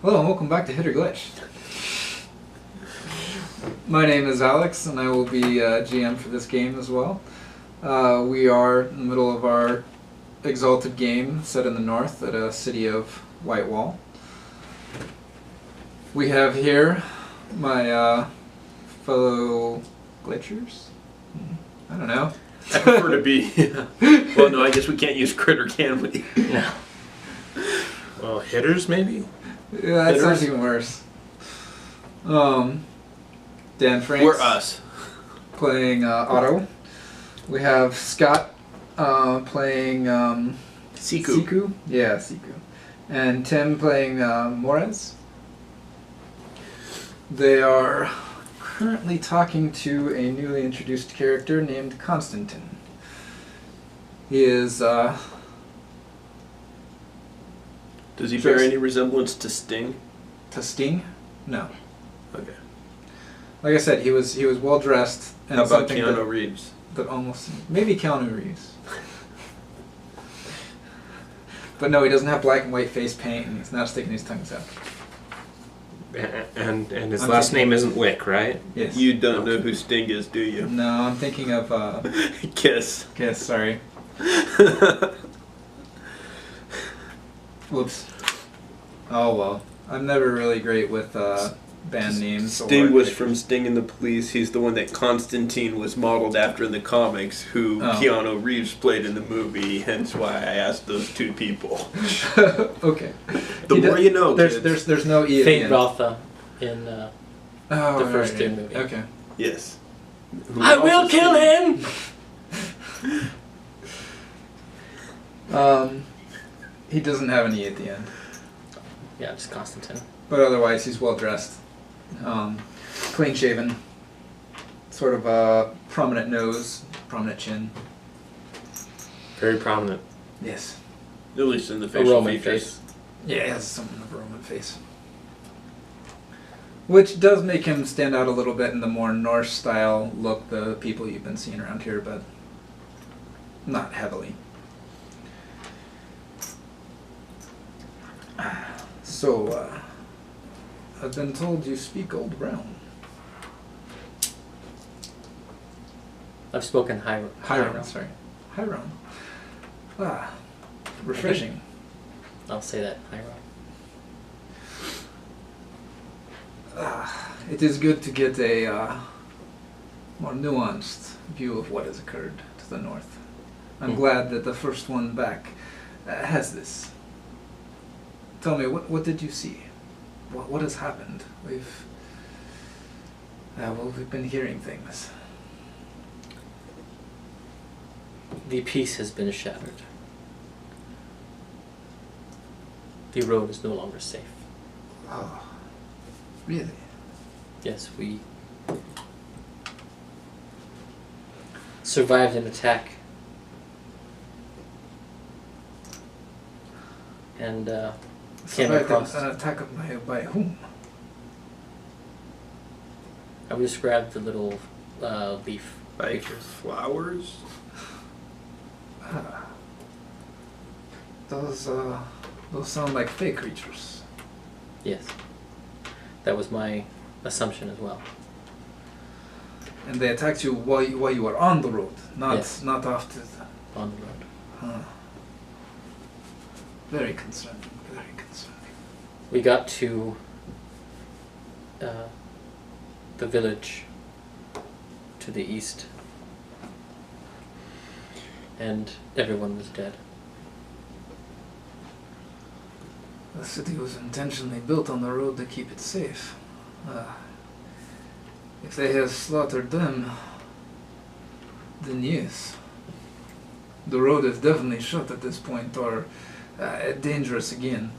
Hello and welcome back to Hit or Glitch. My name is Alex and I will be GM for this game as well. We are in the middle of our Exalted game set in the north at a city of Whitewall. We have here my fellow glitchers? I don't know. I prefer to be. Well, no, I guess we can't use critter, can we? No. Well, hitters maybe? Yeah, that sounds even worse. Dan Franks. We're us. Playing Otto. We have Scott playing Siku. Yeah, Siku. And Tim playing Morez. They are currently talking to a newly introduced character named Constantine. He is Does he bear any resemblance to Sting? to Sting? No. Okay. Like I said, he was well dressed. And How about something Keanu Reeves? that almost maybe Keanu Reeves. But no, he doesn't have black and white face paint, and he's not sticking his tongue out. And his last name isn't Wick, right? Yes. You don't know who Sting is, do you? No, I'm thinking of Kiss. Kiss. Sorry. Whoops. Oh well, I'm never really great with band names. Sting was from Sting and the Police. He's the one that Constantine was modeled after in the comics, who Keanu Reeves played in the movie, hence why I asked those two people. Okay. The more you know, kids. There's no E at the Fate end. Rotha in the first Doom movie. Okay. Yes. I will kill him! He doesn't have an E at the end, Yeah, just Constantine. but otherwise he's well dressed, clean shaven, sort of a prominent nose, prominent chin. Very prominent. Yes. At least in the A facial Roman features. face. Yeah, he has something of a Roman face. Which does make him stand out a little bit in the more Norse style look, the people you've been seeing around here, but not heavily. So, I've been told you speak Old Realm. I've spoken Hiram, sorry. Hiram. Ah, refreshing. I'll say that, Hiram. It is good to get a more nuanced view of what has occurred to the north. I'm glad that the first one back has this. Tell me, what did you see? What has happened? We've been hearing things. The peace has been shattered. The road is no longer safe. Oh, really? Yes, we survived an attack. And came across. An attack by whom? I would describe the little leaf Like creatures. flowers? Those sound like fake creatures. Yes. That was my assumption as well. And they attacked you while you were on the road, not Yes. not after. On the road. Huh. Very concerning. Very concerning. We got to the village to the east, and everyone was dead. The city was intentionally built on the road to keep it safe. If they have slaughtered them, then yes. The road is definitely shut at this point, or dangerous again.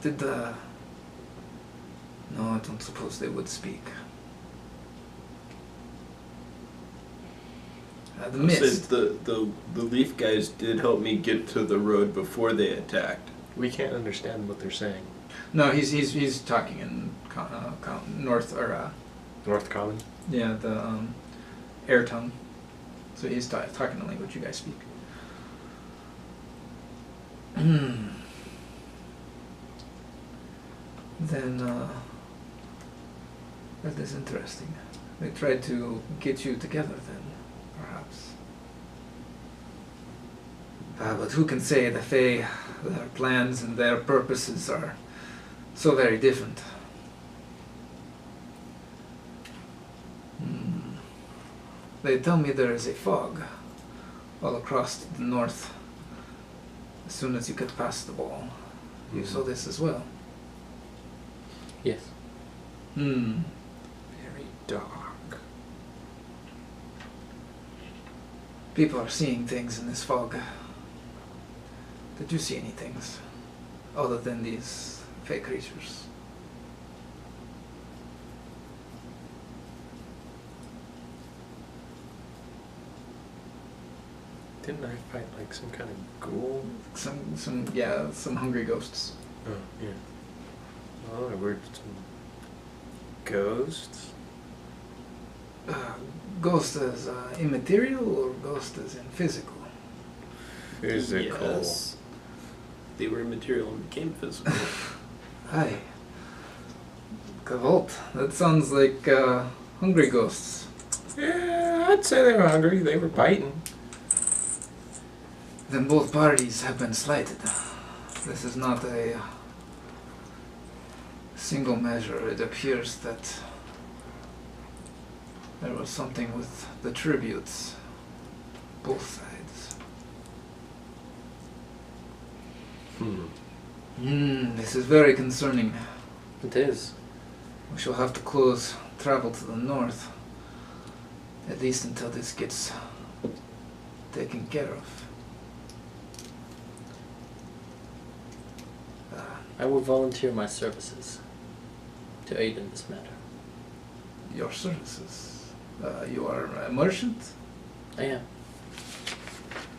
Did the... No, I don't suppose they would speak. The mist. Since the leaf guys did help me get to the road before they attacked. We can't understand what they're saying. No, he's talking in North or North Common? yeah, the air tongue. So he's talking the language you guys speak. Hmm. Then, that is interesting. They tried to get you together then, perhaps. But who can say that their plans and their purposes are so very different? Hmm. They tell me there is a fog all across the north as soon as you get past the wall. You saw this as well? Yes. Hmm. Very dark. People are seeing things in this fog. Did you see any things other than these fake creatures? Didn't I fight like some kind of ghoul? Some hungry ghosts. Oh, yeah. Well, I heard some ghosts. Ghost as immaterial or ghost as in physical? Physical. Yes. They were immaterial and became physical. Aye. Gavolt. That sounds like hungry ghosts. Yeah, I'd say they were hungry. They were biting. Then both parties have been slighted. This is not a single measure. It appears that there was something with the tributes. Both sides. This is very concerning. It is. We shall have to close travel to the north. At least until this gets taken care of. I will volunteer my services to aid in this matter. Your services. You are a merchant, I am.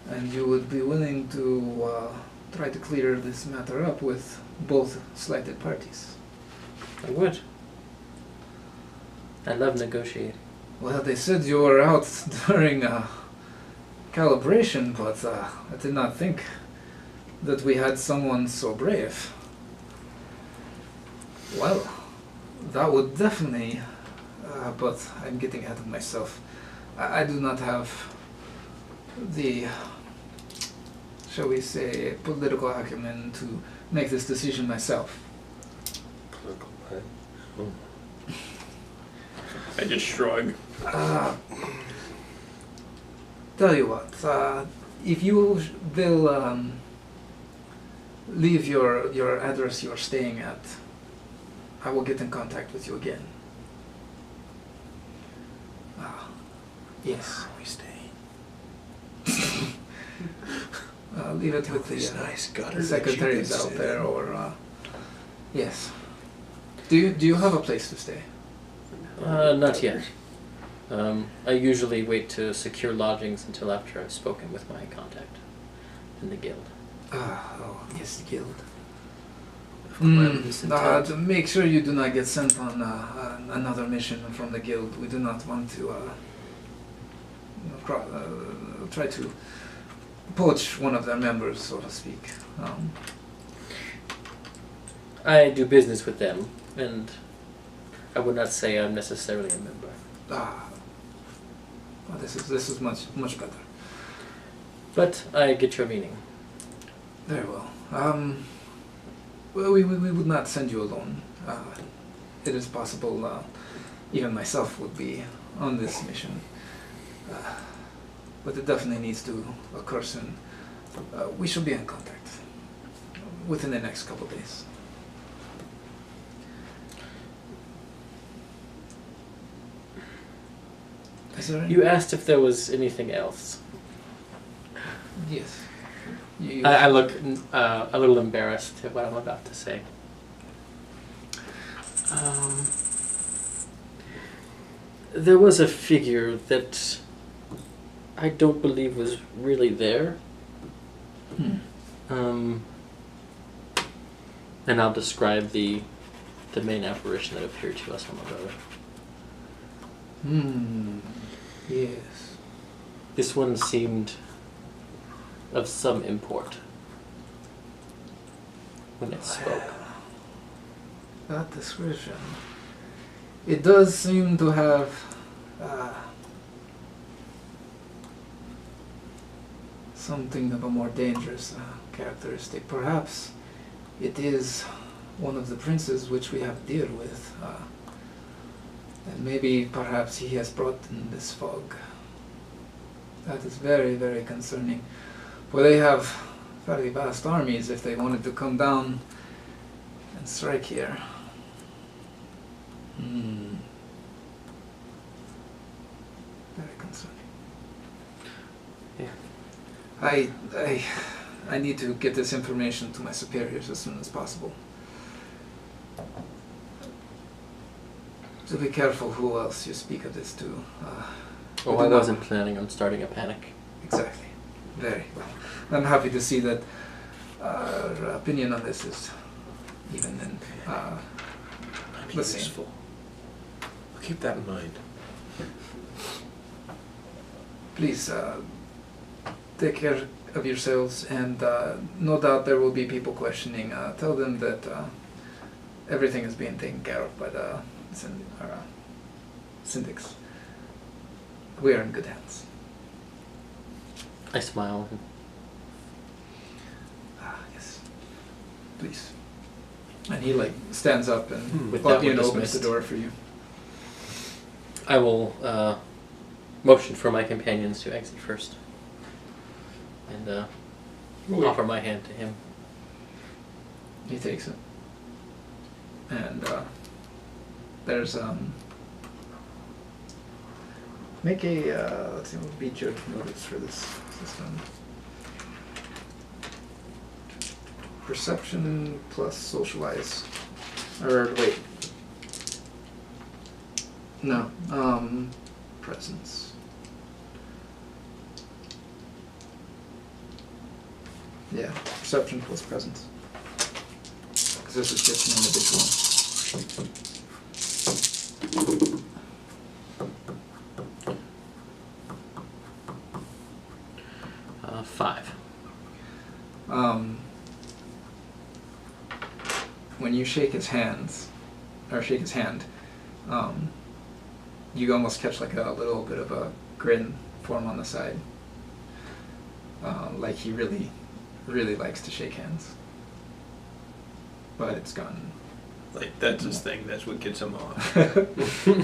and you would be willing to try to clear this matter up with both slighted parties. I would. I love negotiating. Well, they said you were out during calibration, but I did not think that we had someone so brave. Well, that would definitely, but I'm getting ahead of myself. I do not have the, shall we say, political acumen to make this decision myself. Political I just shrug. Tell you what, if you will leave your address you're staying at, I will get in contact with you again. Yes. We stay. Leave it with This the nice gutter the that you secretaries can out stay there, in. or yes. Do you have a place to stay? Not yet. I usually wait to secure lodgings until after I've spoken with my contact in the guild. Oh, yes, the guild. Calamitous intent. To make sure you do not get sent on another mission from the guild. We do not want to try to poach one of their members, so to speak. I do business with them, and I would not say I'm necessarily a member. Well, this is much better. But I get your meaning. Very well. Well, we would not send you alone. It is possible even myself would be on this mission. But it definitely needs to occur soon. We shall be in contact within the next couple days. Is there any? You asked if there was anything else. Yes. I look a little embarrassed at what I'm about to say. There was a figure that I don't believe was really there. And I'll describe the main apparition that appeared to us on the road. Yes. This one seemed of some import. when it spoke. That description. It does seem to have something of a more dangerous characteristic. Perhaps it is one of the princes which we have to deal with. And maybe perhaps he has brought in this fog. That is very, very concerning. For they have fairly vast armies if they wanted to come down and strike here. Very concerning. Yeah. I need to get this information to my superiors as soon as possible. So be careful who else you speak of this to. Oh, I wasn't planning on starting a panic. Exactly. Very well. I'm happy to see that our opinion on this is even and the same. Useful. I'll keep that in mind. Please take care of yourselves, and no doubt there will be people questioning. Tell them that everything is being taken care of by the syndics. We are in good hands. I smile. Yes. Please. And he stands up and With that, we're opens dismissed. the door for you. I will motion for my companions to exit first. And offer my hand to him. He takes it. And there's make a let's see, what would be judge notice for this system. Perception plus socialize. Or wait. No. Presence. Yeah, perception plus presence. Because this is just an individual. 5. When you shake his hand, you almost catch like a little bit of a grin form on the side. Like he really, really likes to shake hands. But it's gone. Like, that's his thing. That's what gets him off.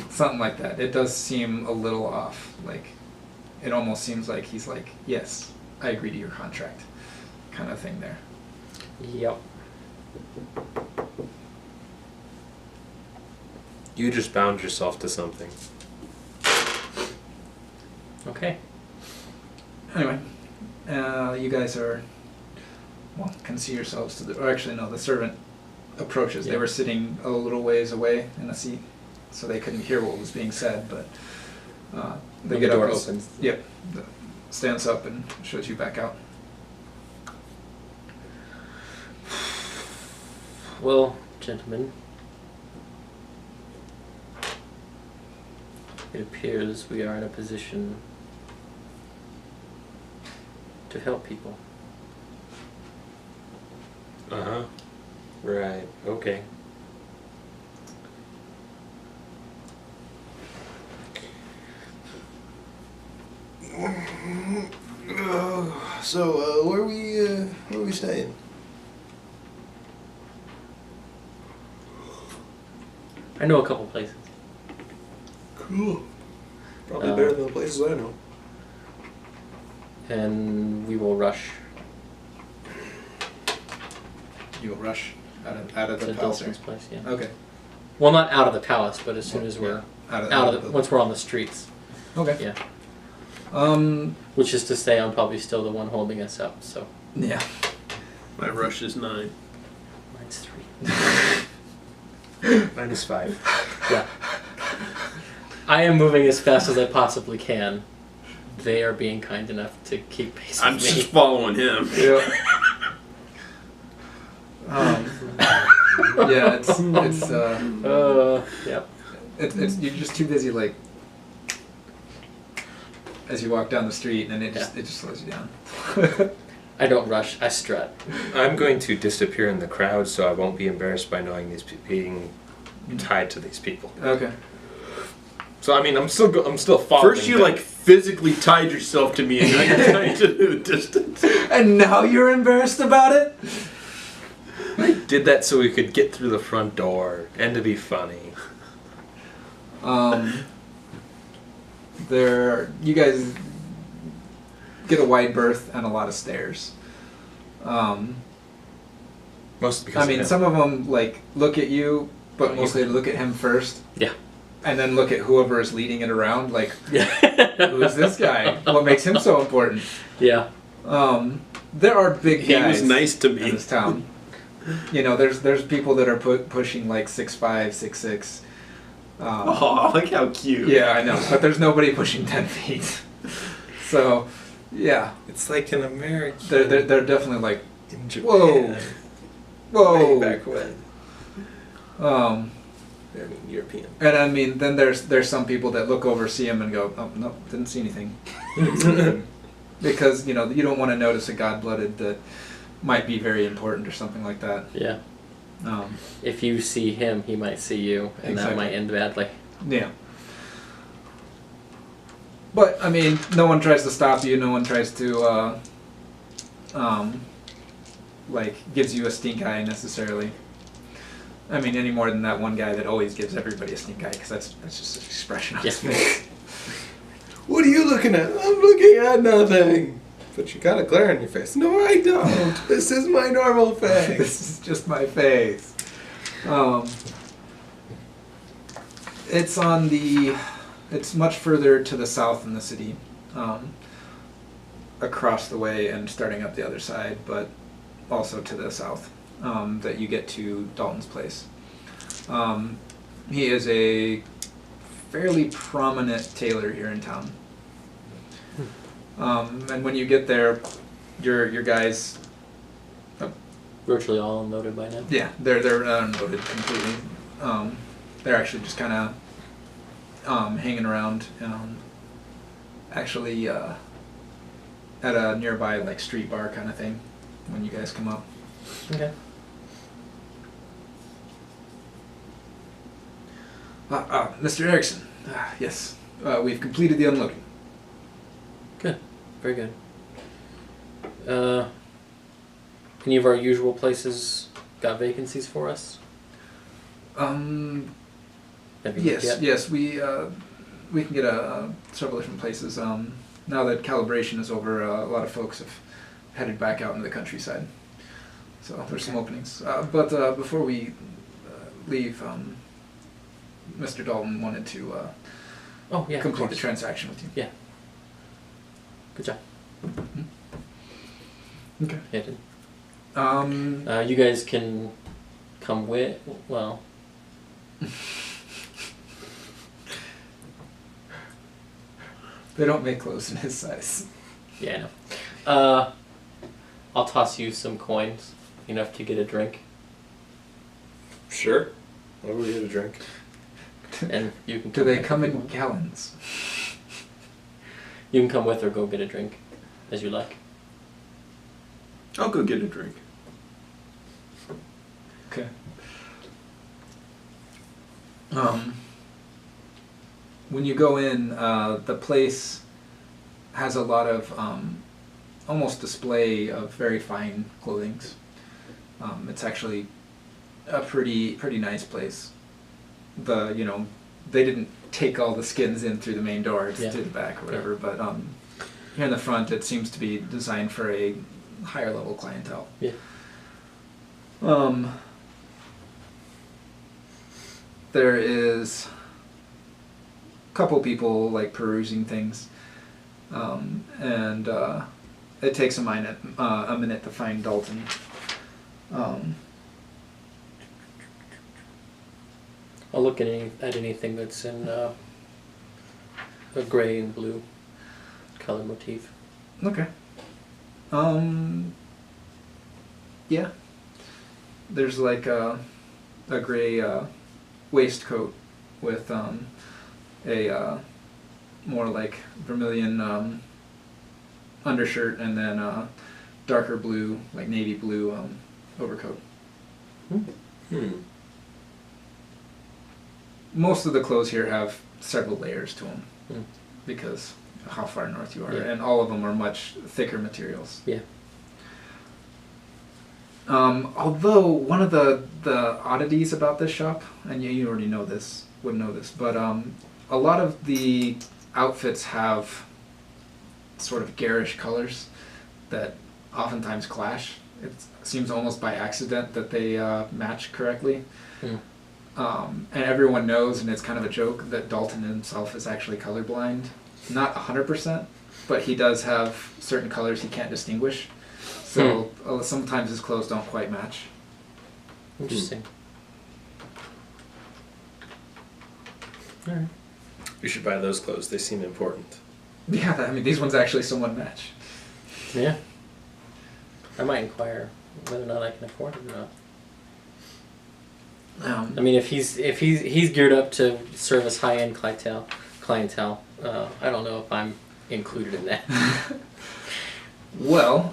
Something like that. It does seem a little off. Like, it almost seems like he's like, yes, I agree to your contract, kind of thing there. Yep. You just bound yourself to something. Okay. Anyway, you guys can see yourselves to or actually no, the servant approaches. Yeah. They were sitting a little ways away in a seat, so they couldn't hear what was being said, but they When get the door up opens. Yep, stands up and shows you back out. Well, gentlemen, it appears we are in a position to help people. Uh-huh. Right. Okay. So, where are we staying? I know a couple places. Cool. Probably better than the places I know. And we will rush You'll rush out of the to palace. Dulcin's place, yeah. Okay. Well, not out of the palace, but as soon as we're Out out of once we're on the streets. Okay. Yeah. Which is to say, I'm probably still the one holding us up. So Yeah. My rush is 9. mine's 3. Minus 5. Yeah. I am moving as fast as I possibly can. They are being kind enough to keep pace with I'm me. just following him. Yeah. Yeah, Yep. it's you're just too busy like as you walk down the street, and it just slows you down. I don't rush. I strut. I'm going to disappear in the crowd, so I won't be embarrassed by knowing these being tied to these people. Okay. So I mean, I'm still following. First, you them. like physically tied yourself to me, and now you're trying to do the distance. And now you're embarrassed about it? I did that so we could get through the front door and to be funny. You guys get a wide berth and a lot of stairs. Mostly because I mean, of him. some of them like look at you, but mostly look at him first. Yeah. And then look at whoever is leading it around, like, Yeah. who's this guy? What makes him so important? Yeah. There are big He guys was nice to in me. this town. You know, there's people that are pushing like 6'5", 6'6". Oh, look how cute. Yeah, I know, but there's nobody pushing 10 feet. So, yeah, It's like an American. they're definitely like, in Japan. whoa, whoa. Way back when. Um, I mean, European. and I mean, then there's some people that look over, see him, and go, oh no, didn't see anything, because you know you don't want to notice a god-blooded that might be very important or something like that. Yeah. Um, If you see him, he might see you, and that Exactly. might end badly. Yeah. But I mean, no one tries to stop you. No one tries to, like, gives you a stink eye necessarily. I mean, any more than that one guy that always gives everybody a stink eye, because that's just an expression on his Yeah. face. What are you looking at? I'm looking at nothing. But you got a glare on your face. No, I don't. This is my normal face. This is just my face. It's on the. It's much further to the south in the city, across the way and starting up the other side, but also to the south, that you get to Dalton's place. He is a fairly prominent tailor here in town. And when you get there, your guys, Virtually all unloaded by now. yeah, they're unloaded completely. They're actually just kind of hanging around, actually at a nearby like street bar kind of thing when you guys come up. Okay. Mr. Erickson, yes, we've completed the unloading. Good. Very good. Any of our usual places got vacancies for us? Have you looked Yes, yet? yes, we can get several different places. Now that calibration is over, a lot of folks have headed back out into the countryside, so there's some openings. But before we leave, Mr. Dalton wanted to Oh yeah. of complete the course. transaction with you. Yeah. Good job. Okay. Yeah, did. You You guys can come with. Well. They don't make clothes in his size. Yeah, I know. I'll toss you some coins, enough to get a drink, Sure. What will we get a drink? and you can. Do they back come if you in want. gallons? You can come with or go get a drink, as you like. I'll go get a drink. Okay. When you go in, the place has a lot of almost display of very fine clothings. It's actually a pretty nice place. They didn't take all the skins in through the main door, it's Yeah. through the back or whatever, but here in the front it seems to be designed for a higher level clientele. Yeah. There is a couple people like perusing things, and it takes a minute to find Dalton. I'll look at anything that's in a gray and blue color motif. Okay. Yeah. There's like a gray waistcoat with a more like vermilion undershirt, and then darker blue, like navy blue overcoat. Most of the clothes here have several layers to them because of how far north you are, and all of them are much thicker materials. Yeah. Although one of the oddities about this shop, and you already know this, wouldn't know this, but a lot of the outfits have sort of garish colors that oftentimes clash. It seems almost by accident that they match correctly. And everyone knows, and it's kind of a joke, that Dalton himself is actually colorblind. Not 100%, but he does have certain colors he can't distinguish. So sometimes his clothes don't quite match. Interesting. Alright. You should buy those clothes. They seem important. Yeah, I mean, these ones actually somewhat match. Yeah. I might inquire whether or not I can afford it or not. I mean, if he's geared up to service high-end clientele, I don't know if I'm included in that. Well,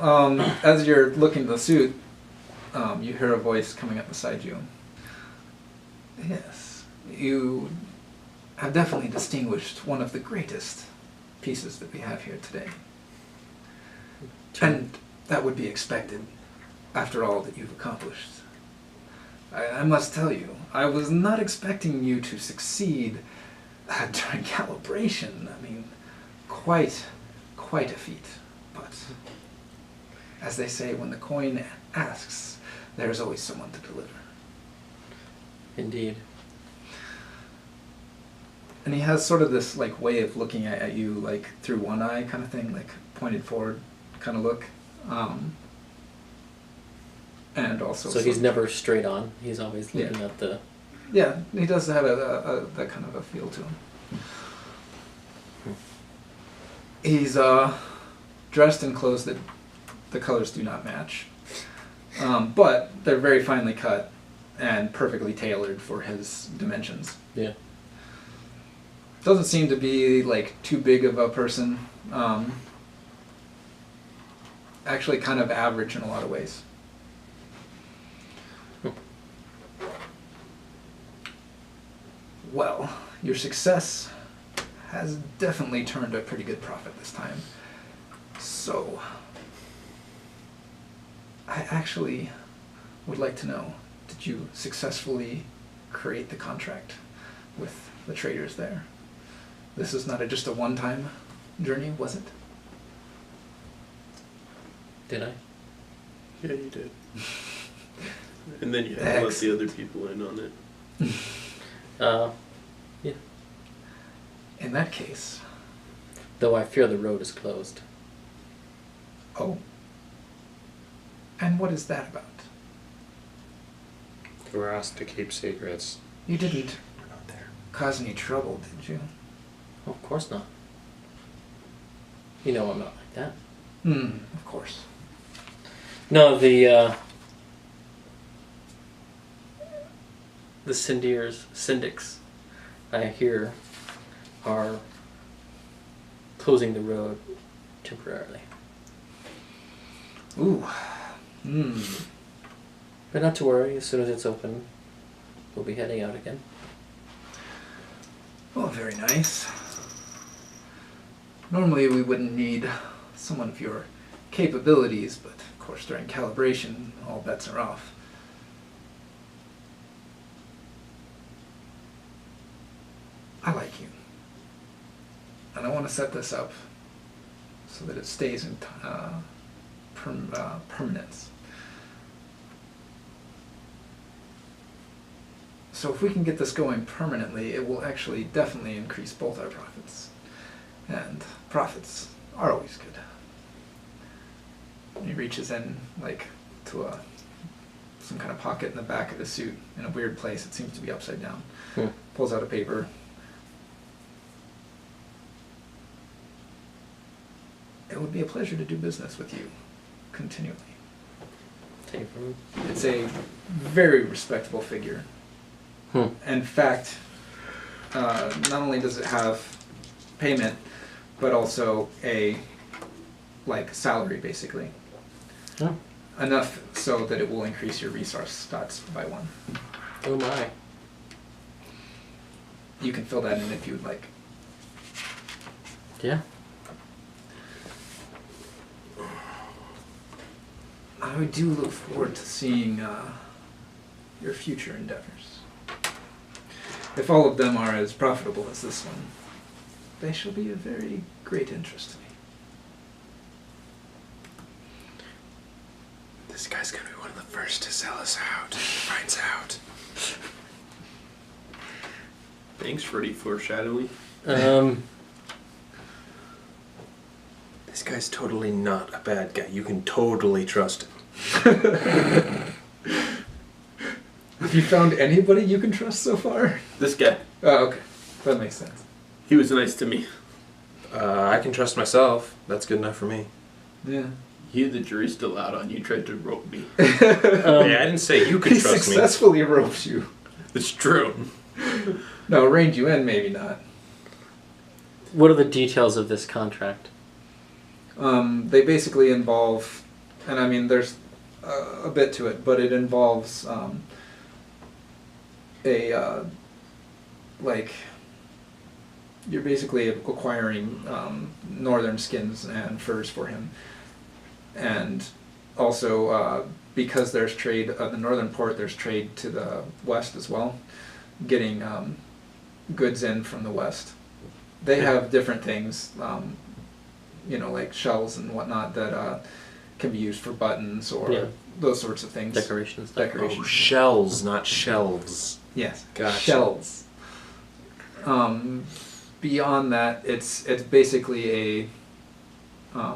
as you're looking at the suit, you hear a voice coming up beside you. Yes, you have definitely distinguished one of the greatest pieces that we have here today. And that would be expected after all that you've accomplished. I must tell you, I was not expecting you to succeed during calibration. I mean, quite a feat. But as they say, when the coin asks, there's always someone to deliver. Indeed. And he has sort of this like way of looking at you like through one eye kind of thing, like pointed forward kind of look. And also... So he's never straight on. He's always looking at the... Yeah, he does have that kind of a feel to him. He's dressed in clothes that the colors do not match. But they're very finely cut and perfectly tailored for his dimensions. Yeah. Doesn't seem to be like too big of a person. Actually kind of average in a lot of ways. Well, your success has definitely turned a pretty good profit this time. So, I actually would like to know, did you successfully create the contract with the traders there? This is not just a one-time journey, was it? Did I? Yeah, you did. And then you had to let the other people in on it. Yeah. In that case... Though I fear the road is closed. Oh. And what is that about? You were asked to keep secrets. You didn't We're not there. cause any trouble, did you? Oh, of course not. You know I'm not like that. Of course. No, the syndics, I hear, are closing the road temporarily. Ooh. But not to worry, as soon as it's open, we'll be heading out again. Well, very nice. Normally we wouldn't need someone of your capabilities, but of course during calibration, all bets are off. I like you. And I want to set this up so that it stays in permanence. So if we can get this going permanently, it will actually definitely increase both our profits. And profits are always good. He reaches in, like, to some kind of pocket in the back of the suit in a weird place. It seems to be upside down. Pulls out a paper. It would be a pleasure to do business with you continually. Take it from him. It's a very respectable figure. In fact, not only does it have payment, but also a, like, salary, basically. Oh. Enough so that it will increase your resource stats by 1. Oh my. You can fill that in if you would like. Yeah. I do look forward to seeing your future endeavors. If all of them are as profitable as this one, they shall be of very great interest to me. This guy's gonna be one of the first to sell us out. Finds out. Thanks, Freddy, foreshadowing. This guy's totally not a bad guy. You can totally trust him. Have you found anybody you can trust so far? This guy, Oh, okay. That makes sense. he was nice to me. I can trust myself. That's good enough for me. Yeah. You, the jury's still out on you, tried to rope me. Yeah, I didn't say you could He trust me. successfully ropes you. It's true. No, reined you in, maybe not. What are the details of this contract? They basically involve, and I mean, there's a bit to it, but it involves like, you're basically acquiring northern skins and furs for him. And also, because there's trade, the northern port, there's trade to the west as well, getting goods in from the west. They have different things, like shells and whatnot that can be used for buttons or those sorts of things. Decorations. Oh, shells, not shelves. Yes. Gotcha. Shells. Beyond that, it's basically a.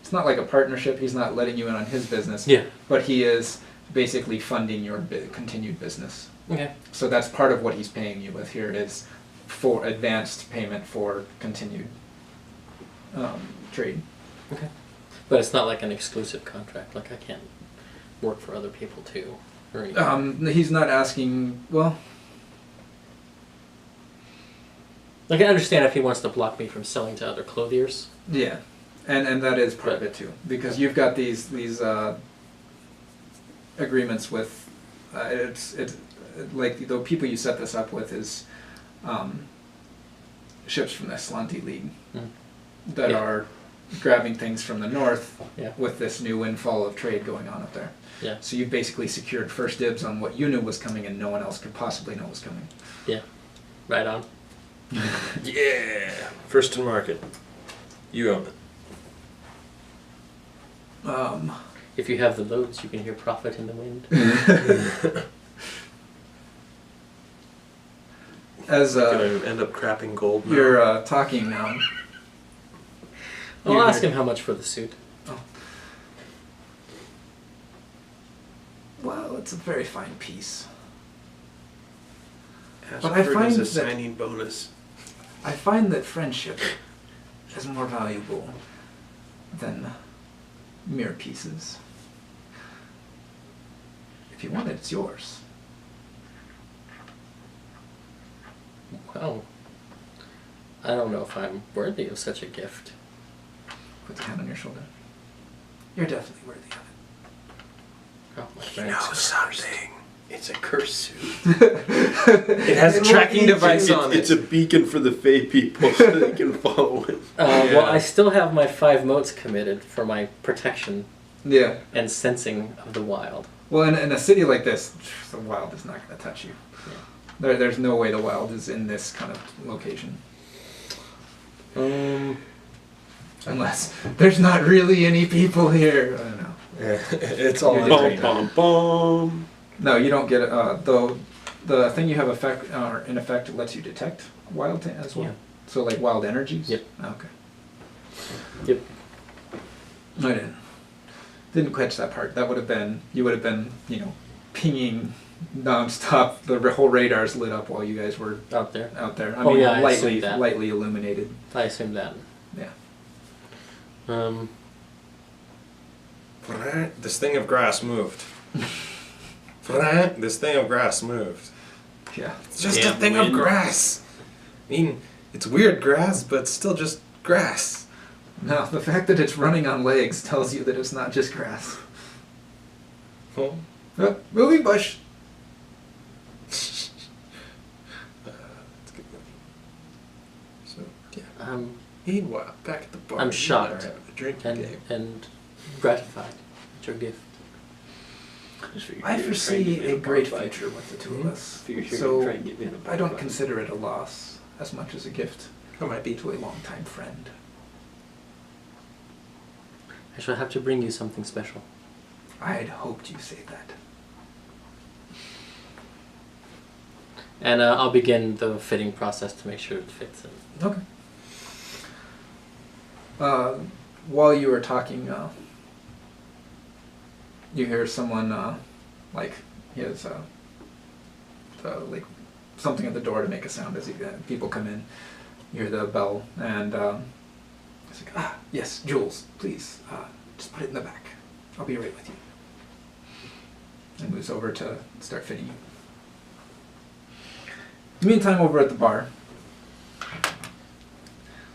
It's not like a partnership. He's not letting you in on his business. Yeah. But he is basically funding your continued business. Okay. So that's part of what he's paying you with here is for advanced payment for continued trade. Okay. But it's not like an exclusive contract. Like I can't work for other people too. Or anything. He's not asking. Well. Like I understand if he wants to block me from selling to other clothiers. Yeah, and that is part of it too, because you've got these agreements with it's like the people you set this up with is ships from the Aslanti League that are grabbing things from the north with this new windfall of trade going on up there. Yeah. So you basically secured first dibs on what you knew was coming and no one else could possibly know was coming. Yeah. Right on. Yeah. First to market. You own it. If you have the loads, you can hear profit in the wind. As Gonna end up crapping gold now. you're talking now. I'll ask him how much for the suit. Oh. Well, it's a very fine piece. But I find a that- signing bonus. I find that friendship is more valuable than mere pieces. If you want it, it's yours. Well, I don't know if I'm worthy of such a gift. Put the hand on your shoulder. You're definitely worthy of it. Oh, my He friend. knows something. It's a curse suit. It has a tracking device on it. It's a beacon for the Fey people so they can follow it. Well, I still have my 5 motes committed for my protection Yeah. and sensing of the wild. Well, in a city like this, the wild is not going to touch you. There's no way the wild is in this kind of location. Unless there's not really any people here. I don't know. It's all You're Bum, bum, bum. No, you don't get it. Though the thing you have in effect lets you detect wild as well. Yeah. So like wild energies. Yep. Okay. Yep. I didn't catch that part. That would have been you would have been pinging nonstop. The whole radar's lit up while you guys were Out there. out there. I Oh, mean, yeah, I assumed that. lightly illuminated. I assume that. Yeah. This thing of grass moved. This thing of grass moved. Yeah. It's just a Damn thing of wind. grass. I mean, it's weird grass, but it's still just grass. No, the fact that it's running on legs tells you that it's not just grass. Oh. Oh, moving bush. That's a good one. So, yeah. Meanwhile, back at the bar. I'm you and I shocked are having a drinking game. and gratified at your gift. I foresee a great future with the two of us. So I don't consider it a loss as much as a gift It might be. to a longtime friend. I shall have to bring you something special. I'd hoped you'd say that. And I'll begin the fitting process to make sure it fits in. Okay. While you were talking, you hear someone like he has like something at the door to make a sound as people come in. You hear the bell, and it's like, yes, Jules, please, just put it in the back. I'll be right with you. And moves over to start fitting you. In the meantime, over at the bar,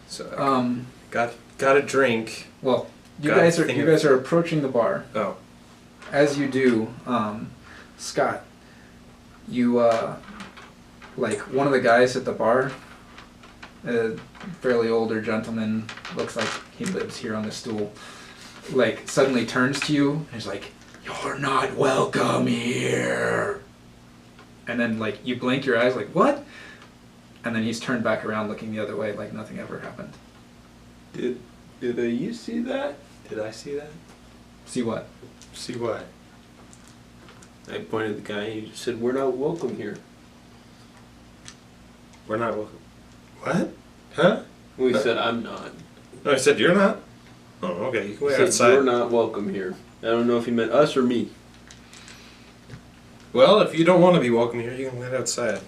So, got a drink. well, you Got a guys thing of- are approaching the bar. Oh. As you do, Scott, you like one of the guys at the bar, a fairly older gentleman, looks like he lives here on the stool, like suddenly turns to you and is like, "You're not welcome here." And then like you blink your eyes like, "What?" And then he's turned back around looking the other way like nothing ever happened. Did you see that? Did I see that? See what? See what? I pointed at the guy and he said, "We're not welcome here." We're not welcome. What? Huh? We said, "I'm not." No, I said you're not. Oh, okay. You can He wait said, outside. "You're not welcome here." I don't know if he meant us or me. Well, if you don't want to be welcome here, you can wait outside.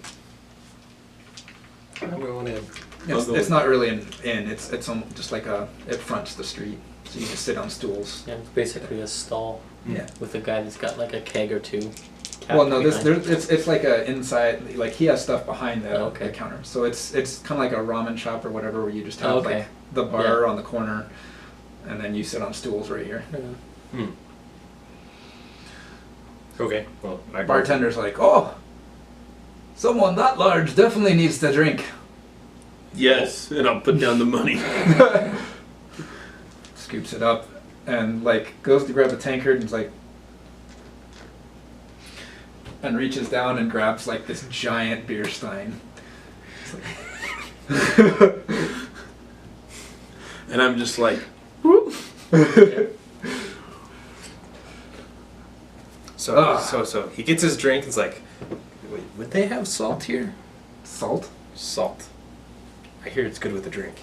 I'm going in. It's not really an inn. It's just like it fronts the street, so you just sit on stools. Yeah, it's basically a stall Yeah. with a guy that's got like a keg or two. Well, no, behind. it's like a inside, like he has stuff behind the, Okay. the counter. So it's kind of like a ramen shop or whatever, where you just have Okay. like the bar on the corner, and then you sit on stools right here. Yeah. Okay. Well, I Bartender's like, "Oh, someone that large definitely needs to drink." Yes, and I'll put down the money. Scoops it up and like goes to grab a tankard and is like, and reaches down and grabs like this giant beer stein. It's like And I'm just like, So he gets his drink and is like, wait, would they have salt here? Salt? Salt. I hear it's good with a drink.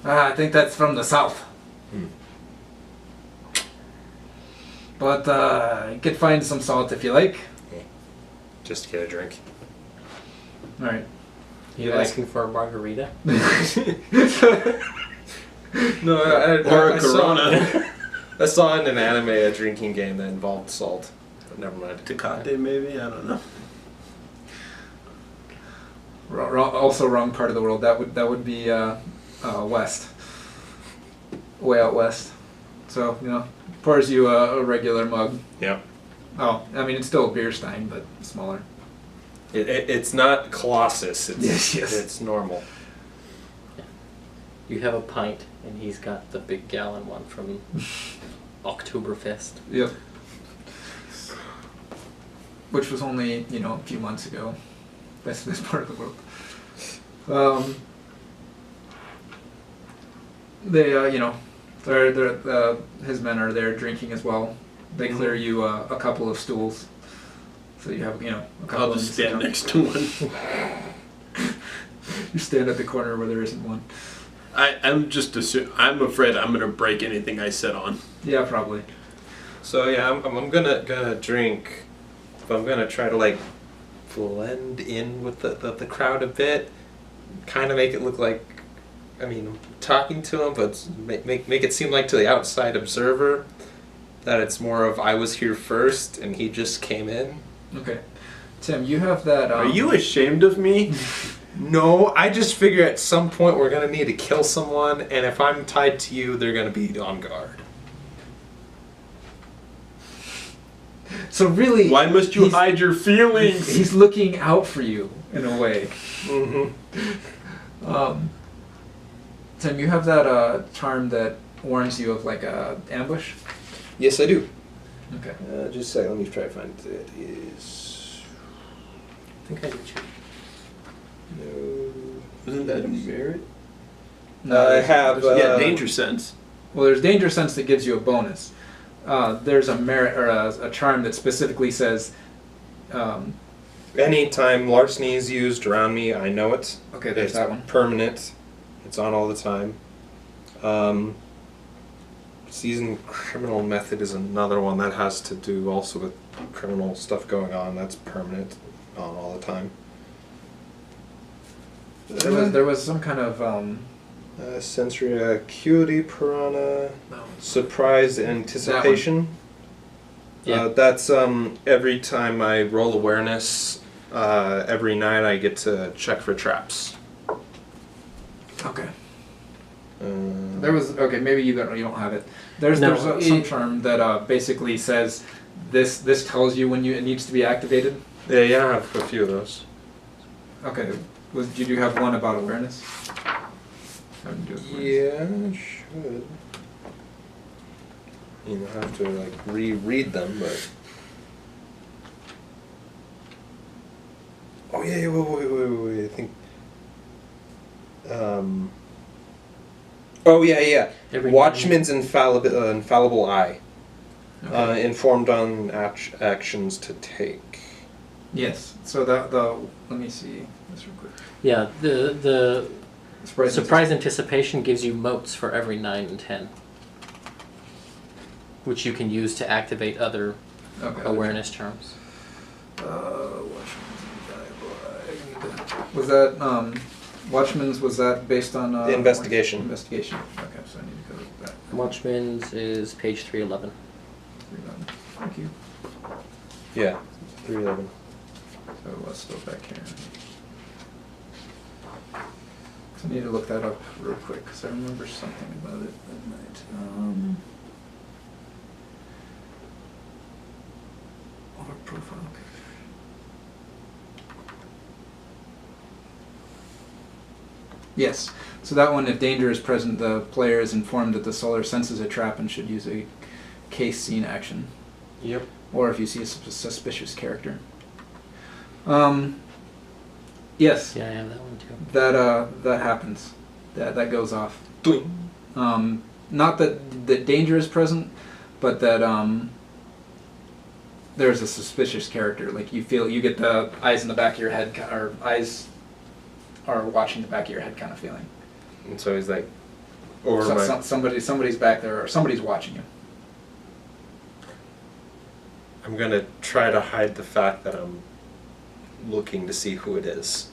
I think that's from the south. But you could find some salt if you like. just get a drink. All right. You asking for a margarita? No, or a I saw, Corona. I saw in an anime a drinking game that involved salt. But never mind. Tecate, maybe? I don't know. Also wrong part of the world. That would be west. Way out west. So, pours you a regular mug. Yeah. Oh, I mean, it's still a beer stein, but smaller. It's not Colossus. It's, Yes. It's normal. You have a pint, and he's got the big gallon one from Oktoberfest. Yep. Which was only, a few months ago. This part of the world. They, they're his men are there drinking as well. They clear you a couple of stools. So you have, a couple I'll of just them sit stand down. next to one. You stand at the corner where there isn't one. I'm afraid I'm gonna break anything I sit on. Yeah, probably. So yeah, I'm gonna drink, but I'm gonna try to like blend in with the crowd a bit, kind of make it look like, talking to him, but make it seem like to the outside observer that it's more of I was here first and he just came in. Okay. Tim, you have that. Are you ashamed of me? No, I just figure at some point we're gonna need to kill someone, and if I'm tied to you, they're gonna be on guard. So really, Why must you he's- hide your feelings? He's looking out for you in a way. Mm-hmm. Tim, you have that charm that warns you of like a ambush. Yes, I do. Okay. Just a second. Let me try to find it. It is. I think I do too. No. Isn't that a merit? I there's- have, there's- Yeah, Uh, danger sense. Well, there's danger sense that gives you a bonus. There's a merit or a charm that specifically says. Anytime larceny is used around me, I know it. Okay, there's It's that one. permanent. It's on all the time. Seasoned criminal method is another one that has to do also with criminal stuff going on. That's permanent, on all the time. There was some kind of Sensory acuity piranha. Surprise anticipation. Yeah. That's every time I roll awareness, every night I get to check for traps. okay. There was maybe you don't have it. There's No, some charm that basically says this tells you when it needs to be activated. Yeah, I have a few of those. Okay. Did you have one about awareness? I didn't do awareness. Yeah, I should. You know, I have to like reread them, but. Oh yeah, wait. I think. Oh yeah. Every Watchman's infallible eye. Okay. Informed on actions to take. Yes. So let me see this real quick. Yeah, the Surprise. surprise anticipation gives you motes for every 9 and 10, which you can use to activate other Okay. awareness charms. Was that Watchman's? Was that based on Investigation. Investigation. Okay, so I need to go with that. Watchman's is page 311. Thank you. Yeah, 311. So let's go back here. So I need to look that up real quick because I remember something about it that night. Over profile. Okay. Yes. So that one, if danger is present, the player is informed that the solar senses a trap and should use a case scene action. Yep. Or if you see a suspicious character. Yes, Yeah, I have that one too. that happens. That goes off. Doing. Not that danger is present, but that there's a suspicious character. Like you get the eyes in the back of your head, or eyes are watching the back of your head kind of feeling. And so he's like, over my. Somebody's back there, or somebody's watching you. I'm gonna try to hide the fact that I'm looking to see who it is.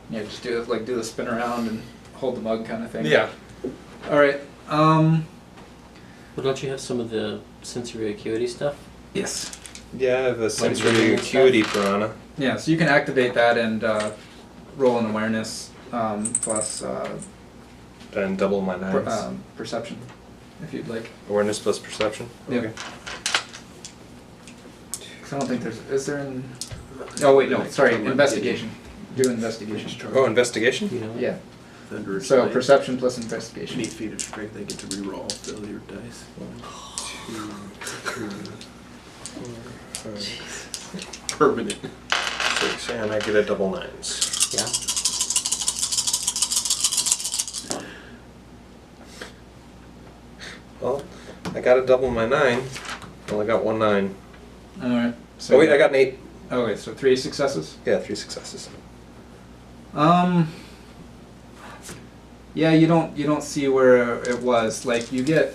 Yeah, just do the spin around and hold the mug kind of thing. Yeah. All right. Well, don't you have some of the sensory acuity stuff? Yes. Yeah, I have a sensory reading acuity piranha. Yeah, so you can activate that and roll an awareness plus And double my nines. perception, if you'd like. Awareness plus perception. Yeah. Okay. 'Cause I don't think is there an... Oh wait, no, sorry, investigation. Do investigation. Oh, investigation? You know? Yeah, Thunder so Smite. perception plus investigation. 8 feet of strength, I get to reroll failure dice. 1, 2, 3, 4, Permanent. 6, and I get a double nines. Yeah. Well, I got a double my 9. Only got 1 9. All right. So Oh wait, I got an 8. Okay, so 3 successes. Yeah, 3 successes. Yeah, you don't see where it was. Like you get,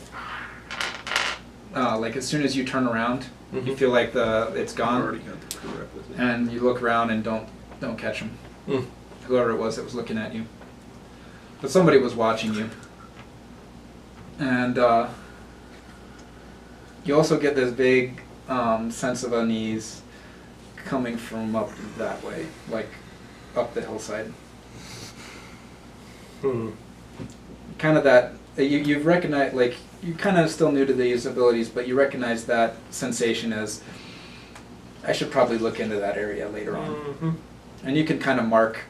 like as soon as you turn around, you Mhm. feel like it's I've gone, already got the prerequisite. and you look around and don't catch him. Mm. Whoever it was that was looking at you, but somebody was watching you, and you also get this big sense of unease coming from up that way, like up the hillside. Hmm. Kind of that, you've recognized, like, you're kind of still new to these abilities, but you recognize that sensation as, I should probably look into that area later on. Mm-hmm. And you can kind of mark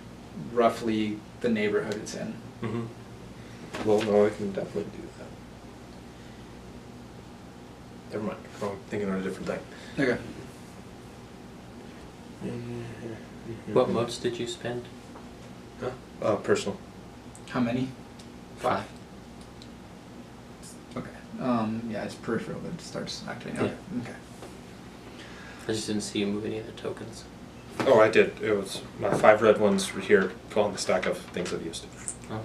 roughly the neighborhood it's in. Mm-hmm. Well, no, I can definitely do that. Never mind. Oh, I'm thinking on a different thing. Okay. What motes did you spend? Huh? Personal. How many? 5. Okay. Yeah, it's peripheral that starts activating. Okay. Okay. I just didn't see you move any of the tokens. Oh, I did. It was my 5 red ones were here on the stack of things I've used. Oh.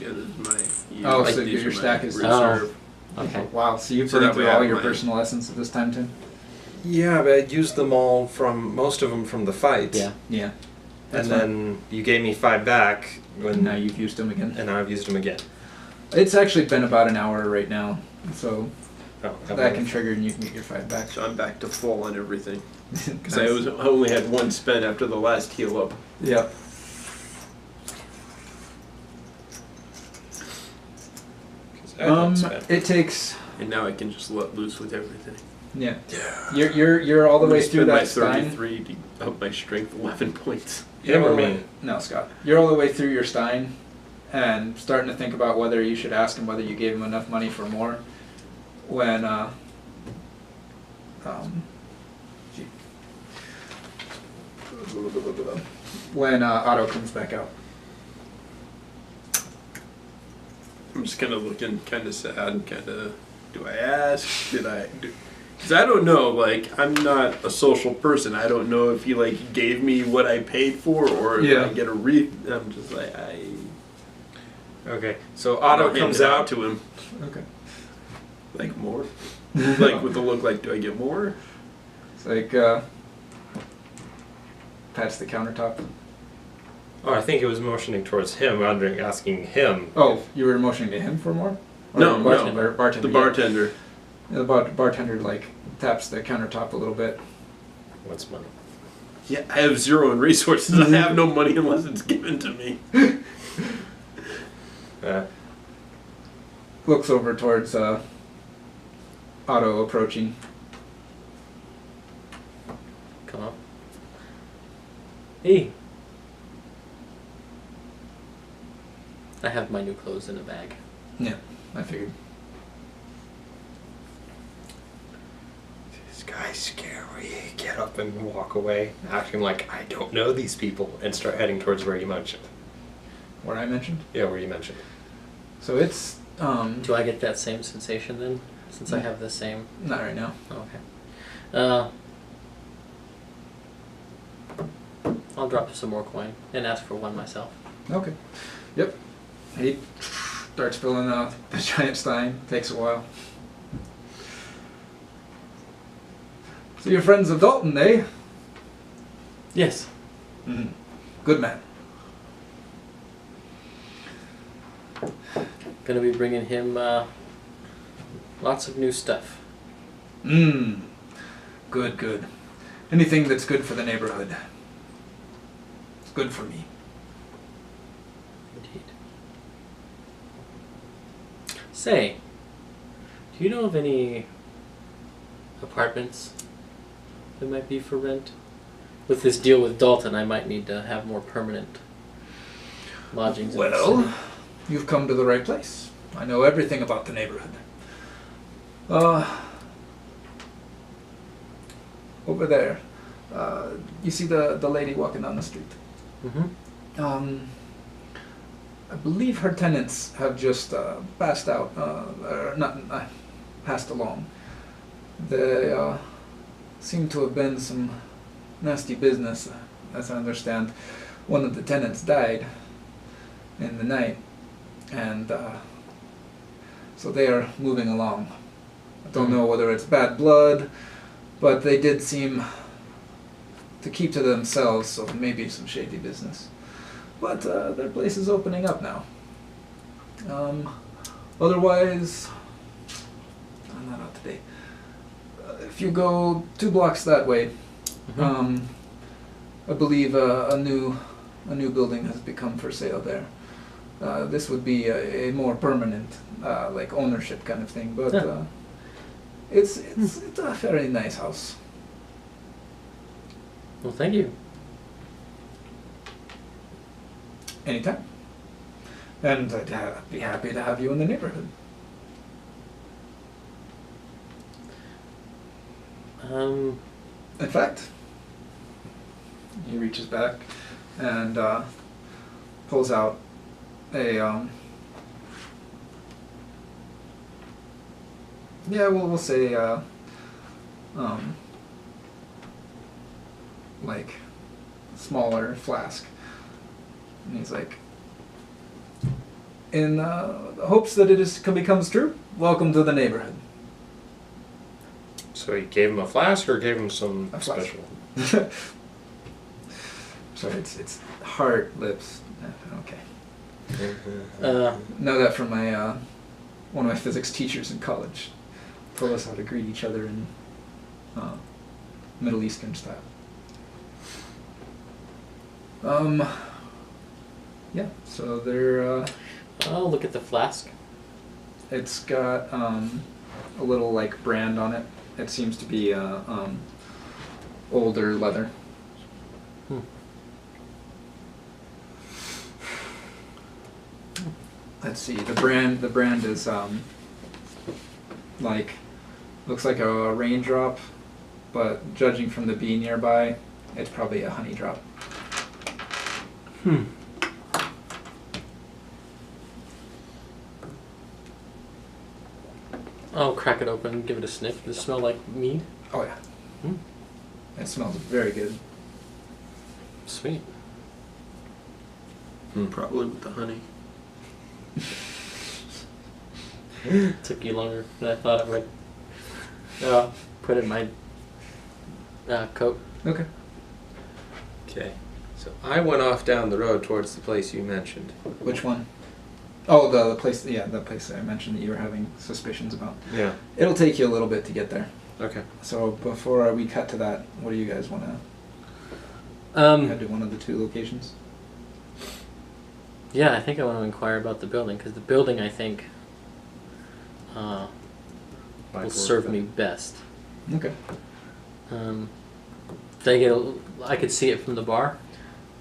Yeah, this is my. Oh, like, so these your are my stack is- reserve. Okay. Wow, so you So burned that through way I all have your my- personal essence at this time too? Yeah, but I used them all from most of them from the fight. Yeah. Yeah. That's And fine. then you gave me 5 back when Now you've used them again. and now I've used them again. It's actually been about an hour right now, so Oh, that can trigger and you can get your 5 back. So I'm back to full on everything. Because Nice. I only had 1 spent after the last heal up. Yep. It takes. And now I can just let loose with everything. Yeah. You're all the way through that my stein. 33 to up my strength 11 points. You're Him all or the way- me? No, Scott. You're all the way through your stein, and starting to think about whether you should ask him whether you gave him enough money for more. When gee. When Otto comes back out. I'm just kind of looking kind of sad, kind of, do I ask? Did I do? Because I don't know, like, I'm not a social person. I don't know if he, like, gave me what I paid for or if Yeah. I get a I'm just like, Okay, so I'll Otto hand comes it out. to him. Okay. Like, more? Like, with the look like, do I get more? It's like pats the countertop. Oh, I think it was motioning towards him, wondering, asking him. Oh, you were motioning to him for more? Or No, the no. bartender, bartender. The yeah. bartender. The bartender like taps the countertop a little bit. What's money? Yeah, I have 0 in resources. I have no money unless it's given to me. Looks over towards Otto approaching. Come on. Hey. I have my new clothes in a bag. Yeah, I figured. This guy's scary. Get up and walk away, acting like I don't know these people, and start heading towards where you mentioned. What I mentioned. Yeah, where you mentioned. So it's Do I get that same sensation then? Since I have the same. not right now. Okay. I'll drop some more coin and ask for one myself. Okay. Yep. He starts filling out the giant stein. Takes a while. So you're friends of Dalton, eh? Yes. Mm-hmm. Good man. Gonna be bringing him lots of new stuff. Good, good. Anything that's good for the neighborhood. It's good for me. Indeed. Say, do you know of any apartments that might be for rent? With this deal with Dalton, I might need to have more permanent lodgings. in the Well, city. you've come to the right place. I know everything about the neighborhood. Over there, you see the lady walking down the street. Mm-hmm. I believe her tenants have just passed out, or not passed along. They seem to have been some nasty business, as I understand. One of the tenants died in the night, and so they are moving along. I don't know whether it's bad blood, but they did seem to keep to themselves, so maybe some shady business. But their place is opening up now. Otherwise, I'm not out today. If you go 2 blocks that way, Mm-hmm. I believe a new a new building has become for sale there. This would be a more permanent, like ownership kind of thing, but Yeah. it's a very nice house. Well, thank you. Anytime. And I'd be happy to have you in the neighborhood. In fact, he reaches back and pulls out a we'll say like smaller flask, and he's like, in the hopes that becomes true, welcome to the neighborhood. So he gave him a flask or gave him some A flask. special? Sorry, it's heart, lips. Okay. Uh, Know that from my one of my physics teachers in college. Told us how to greet each other in Middle Eastern style. Yeah. So they're I'll look at the flask. it's got a little like brand on it. It seems to be older leather. Hmm. Let's see. The brand is like looks like a raindrop, but judging from the bee nearby, it's probably a honey drop. Hmm. I'll crack it open and give it a sniff. Does it smell like mead? Oh yeah. Hmm. It smells very good. Sweet. Probably with the honey. Took you longer than I thought it would. Put it in my coat. Okay. Okay. So I went off down the road towards the place you mentioned. Which one? Oh, the place. Yeah, the place that I mentioned that you were having suspicions about. Yeah. It'll take you a little bit to get there. Okay. So before we cut to that, what do you guys want to head to one of the two locations? Yeah, I think I want to inquire about the building because the building I think Might will work serve then. me best. Okay. Did I could see it from the bar.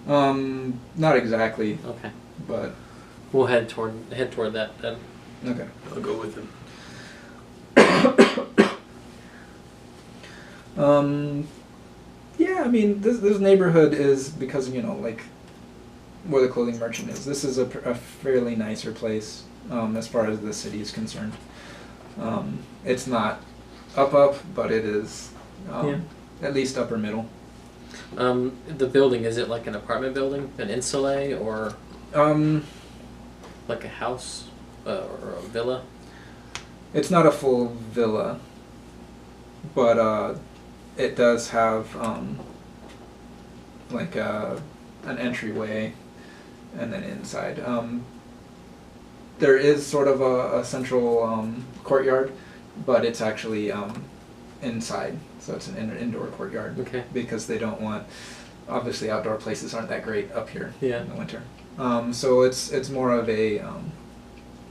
Not exactly, Okay, but we'll head toward that then. okay. I'll go with him. Yeah, I mean, this neighborhood is because, like, where the clothing merchant is. This is a fairly nicer place, as far as the city is concerned. It's not up, but it is, Yeah. at least upper middle. The building, is it like an apartment building, an insulae, or like a house or a villa? It's not a full villa, but it does have like an entryway, and then inside there is sort of a central courtyard, but it's actually inside, so it's an indoor courtyard. Okay. Because they don't want, obviously outdoor places aren't that great up here Yeah. in the winter. So it's more of a,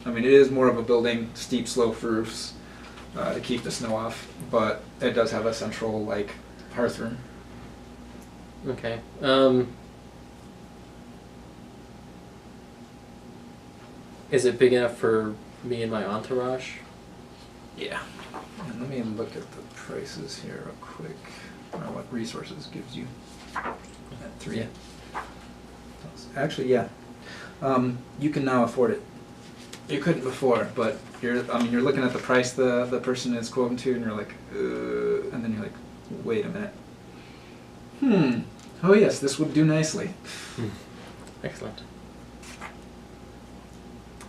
it is more of a building, steep slope roofs to keep the snow off, but it does have a central like hearth room. Okay. Is it big enough for me and my entourage? Yeah. And let me look at the prices here real quick. What resources gives you at 3. Yeah. Actually, yeah. You can now afford it. You couldn't before, but you're looking at the price the person is quoting to, and you're like, and then you're like, wait a minute. Oh yes, this would do nicely. Excellent.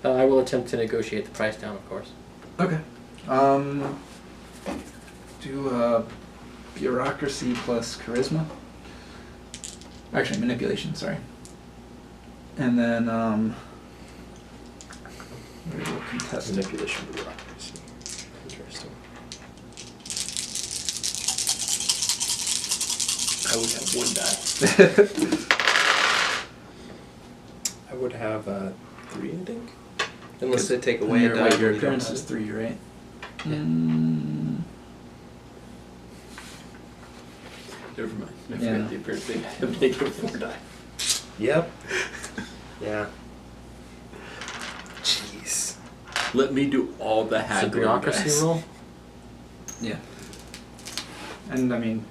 I will attempt to negotiate the price down, of course. Okay. Do bureaucracy plus charisma. Actually, manipulation. Sorry. And then we will contest it. Manipulation bureaucracy. Interesting. I would have 1 die. would have 3, I think. Unless they take away your, a die. wait, your when you don't appearance have is it. 3, right? Yeah. Never mind. I Yeah. forgot the appearance thing. I'm taking 4 die. Yep. Yeah. Jeez. Let me do all the It's a haggling, bureaucracy guys. roll. Yeah. And I mean,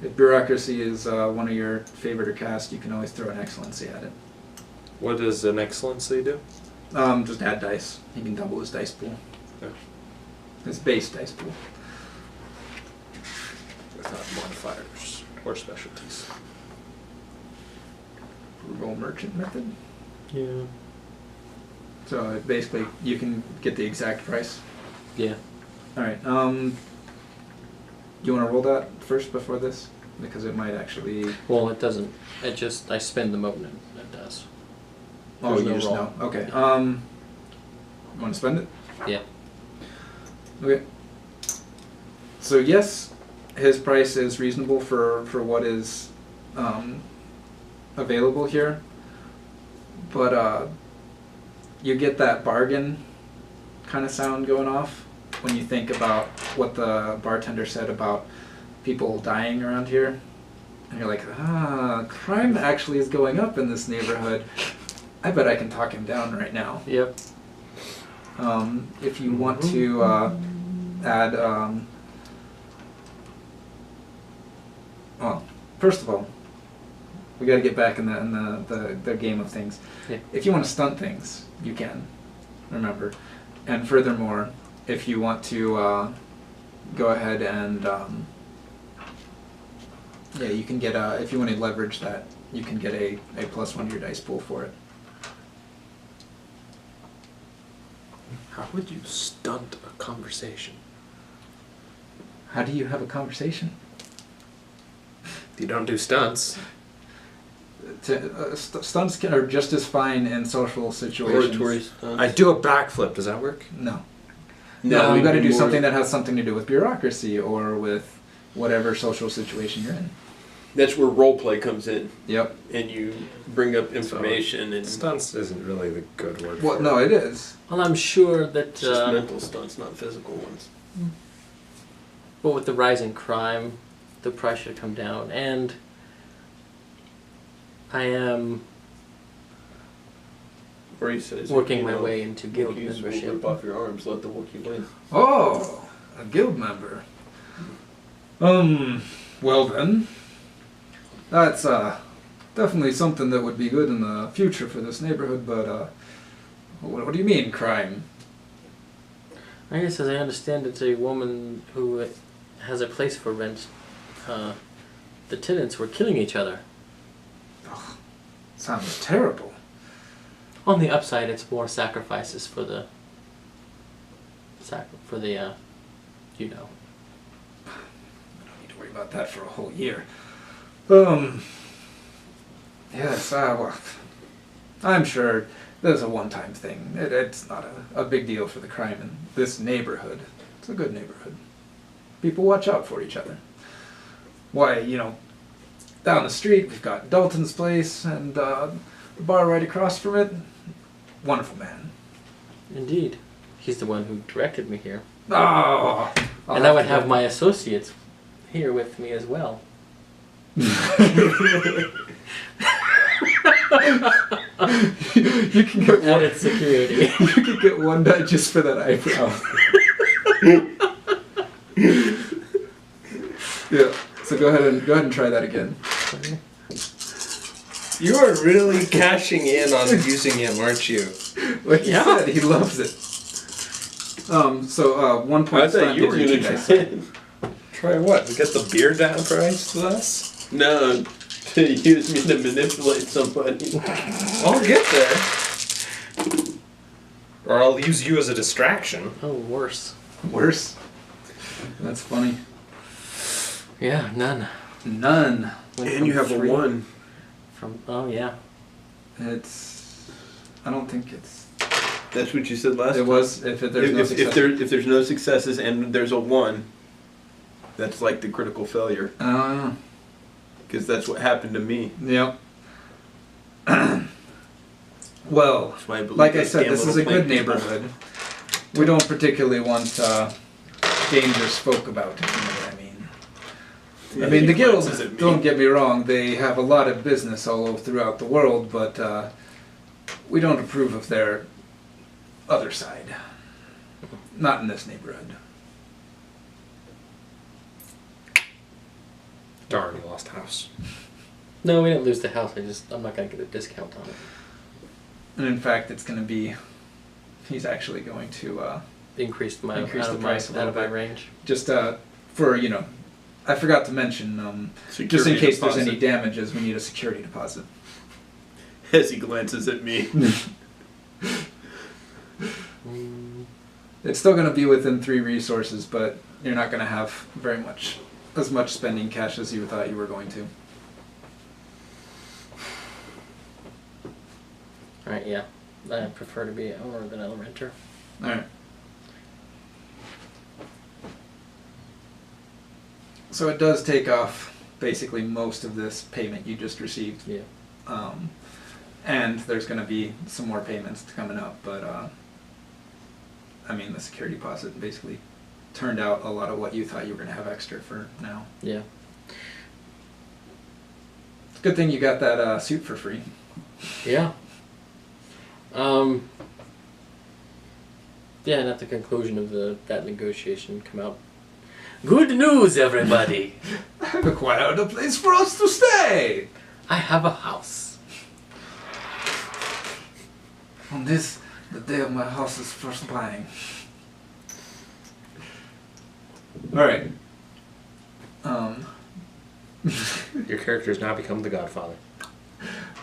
if bureaucracy is one of your favorite or cast, you can always throw an excellency at it. What does an excellency do? Just add dice. He can double his dice pool. Yeah. His base dice pool. Without modifiers or specialties. Roll merchant method. Yeah. So basically, you can get the exact price. Yeah. All right. Do you want to roll that first before this? Because it might actually. Well, it doesn't. It just I spend the mote and it does. Oh, There's you no just roll. know. Okay. You want to spend it? Yeah. Okay. So yes, his price is reasonable for what is available here, but you get that bargain kind of sound going off when you think about what the bartender said about people dying around here, and you're like, crime actually is going up in this neighborhood. I bet I can talk him down right now. Yep. If you want to add, well, first of all, we got to get back in the game of things. Yeah. If you want to stunt things, you can. Remember, and furthermore, if you want to go ahead and yeah, you can get if you want to leverage that, you can get a +1 to your dice pool for it. How would you stunt a conversation? How do you have a conversation? You don't do stunts. Stunts are just as fine in social situations. Oratory stunts. I do a backflip. Does that work? No. No, No, you got to do more- something that has something to do with bureaucracy or with whatever social situation you're in. That's where role play comes in, Yep. and you bring up information and Stunts isn't really the good word Well, for no, it. it is. Well, I'm sure that. it's just mental stunts, not physical ones. But with the rise in crime, the price should come down, and I am Or he says, working my way into guild Wookiees will membership. rip off your arms, let the Wookiee win. Oh, a guild member. Well then, that's definitely something that would be good in the future for this neighborhood. But what do you mean crime? I guess, as I understand, it's a woman who has a place for rent. The tenants were killing each other. Sounds terrible. On the upside, it's more sacrifices for the. You know. I don't need to worry about that for a whole year. Yes, well, I'm sure there's a one-time thing. It's not a big deal for the crime in this neighborhood. It's a good neighborhood. People watch out for each other. Why, down the street we've got Dalton's place and the bar right across from it. Wonderful man. Indeed. He's the one who directed me here. Oh, And I would have my associates here with me as well. You can get one. Added security. You can get 1 die just for that eyebrow. Yeah. So go ahead and try that again. You are really cashing in on using him, aren't you? Like you Yeah. said, he loves it. So 1 point I thought stunned you were or 2 going to dice. try it. Try what? To get the beer down price thus? No, to use me to manipulate somebody. I'll get there. Or I'll use you as a distraction. Oh, worse. Worse. That's funny. Yeah, none. None. Went And from you have 3 a 1. Oh, yeah. It's. I don't think it's. That's what you said last It time. was if there's no if success. there's no successes and there's a 1, that's like the critical failure. Because that's what happened to me. Yep. Well, That's why I believe like I those said, damn this is little a good plant people. neighborhood. We don't particularly want dangerous folk about. If you know what I mean. Yeah, I mean, the he guild, glances at me. don't get me wrong, they have a lot of business all over throughout the world, but we don't approve of their other side. Not in this neighborhood. Darn, you lost house. No, we didn't lose the house. I'm not gonna get a discount on it. And in fact, it's going to be, he's actually going to, Increased my Increase out the of price a my out of my little bit. range. just for, you know, I forgot to mention, just in Security case there's deposit. any damages, we need a security deposit. As he glances at me. It's still going to be within 3 resources, but you're not going to have as much spending cash as you thought you were going to. All right, yeah. I prefer to be an owner than a renter. All right. So it does take off basically most of this payment you just received. Yeah. And there's going to be some more payments coming up, but I mean, the security deposit basically turned out a lot of what you thought you were going to have extra for now. Yeah. It's a good thing you got that suit for free. Yeah. Yeah, and at the conclusion of that negotiation come out. Good news, everybody! I've acquired a place for us to stay! I have a house. On this, the day of my house's first buying. Alright. Your character has now become the Godfather.